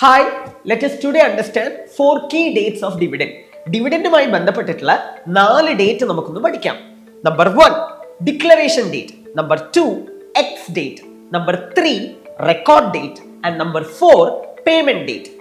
Hi, let us today understand 4 key dates of dividend. ഡിവിഡൻഡുമായി ബന്ധപ്പെട്ടിട്ടുള്ള 4 date നമുക്കൊന്ന് പഠിക്കാം. Number 1 declaration date, number 2 ex date, number 3 record date and number 4 payment date.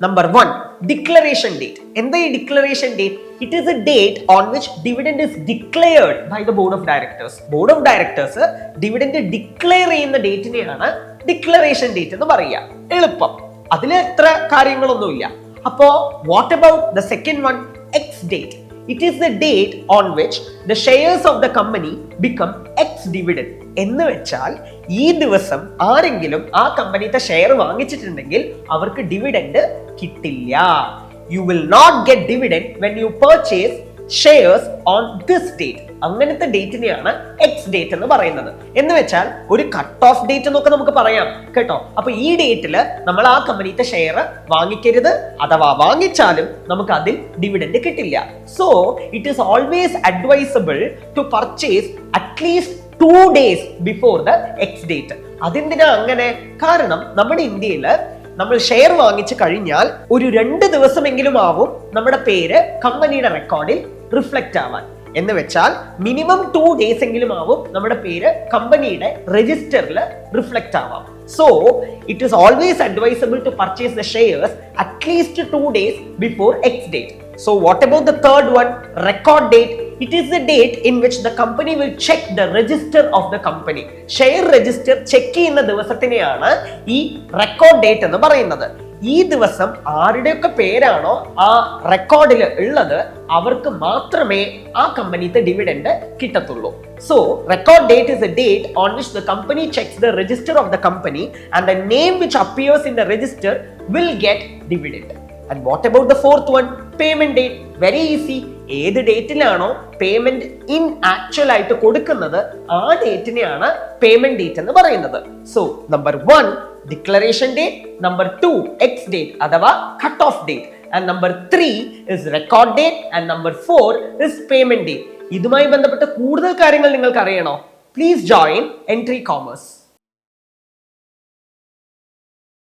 Number 1 declaration date. എന്താ ഈ declaration date? It is a date on which dividend is declared by the board of directors. Board of directors dividend declare ചെയ്യുന്ന ഡേറ്റിനെയാണ് declaration date എന്ന് പറയുക. എളുപ്പം, അതിൽ എത്ര കാര്യങ്ങളൊന്നുമില്ല. അപ്പോ what about the second one, X date? It is the date on which the shares of the company become X dividend. എന്ന് വെച്ചാൽ ഈ ദിവസം ആരെങ്കിലും ആ കമ്പനിയുടെ ഷെയർ വാങ്ങിച്ചിട്ടുണ്ടെങ്കിൽ അവർക്ക് ഡിവിഡൻഡ് കിട്ടില്ല. You will not get dividend when you purchase shares on this date. അങ്ങനത്തെ ഡേറ്റിനെയാണ് എക്സ് ഡേറ്റ് എന്ന് പറയുന്നത്. എന്ന് വെച്ചാൽ ഒരു കട്ട് ഓഫ് ഡേറ്റ് എന്നൊക്കെ നമുക്ക് പറയാം കേട്ടോ. അപ്പൊ ഈ ഡേറ്റില് നമ്മൾ ആ കമ്പനിയുടെ ഷെയർ വാങ്ങിക്കരുത്, അഥവാ വാങ്ങിച്ചാലും നമുക്ക് അതിൽ ഡിവിഡൻഡ് കിട്ടില്ല. So it is always advisable to purchase at least 2 days before the ex date. അതെന്തിനാ അങ്ങനെ? കാരണം നമ്മുടെ ഇന്ത്യയില് നമ്മൾ ഷെയർ വാങ്ങിച്ചു കഴിഞ്ഞാൽ ഒരു 2 ദിവസമെങ്കിലും ആവും നമ്മുടെ പേര് കമ്പനിയുടെ റെക്കോർഡിൽ റിഫ്ലക്റ്റ് ആവാൻ. എന്ന് വെച്ചാൽ മിനിമം 2 days എങ്കിലും ആവും നമ്മുടെ പേര് കമ്പനിയുടെ രജിസ്റ്ററിൽ റിഫ്ലക്റ്റ് ആവാം. So it is always advisable to purchase the shares at least 2 days before X date. So what about the third one, record date? It is the date in which the company will check the register of the company. Share register check ചെയ്യുന്ന ദിവസത്തിനെയാണ് ഈ record date എന്ന് പറയുന്നത്. ഈ ദിവസം ആരുടെയൊക്കെ പേരാണോ ആ റെക്കോർഡിൽ ഉള്ളത് അവർക്ക് മാത്രമേ ആ കമ്പനിയുടെ ഡിവിഡൻഡ് കിട്ടത്തുള്ളൂ. So record date is a date on which the company checks the register of the company and the name which appears in the register will get dividend. And what about the fourth one, payment date? Very easy. ഏത് ഡേറ്റിലാണോ payment in actual ആയിട്ട് കൊടുക്കുന്നത് ആ ഡേറ്റിനെയാണ് payment date എന്ന് പറയുന്നത്. So number 1 declaration date, number 2 ex date അഥവാ cut off date, and number 3 is record date and number 4 is payment date. ഇതുമായി ബന്ധപ്പെട്ട കൂടുതൽ കാര്യങ്ങൾ നിങ്ങൾക്ക് അറിയണോ? Please join Entri commerce.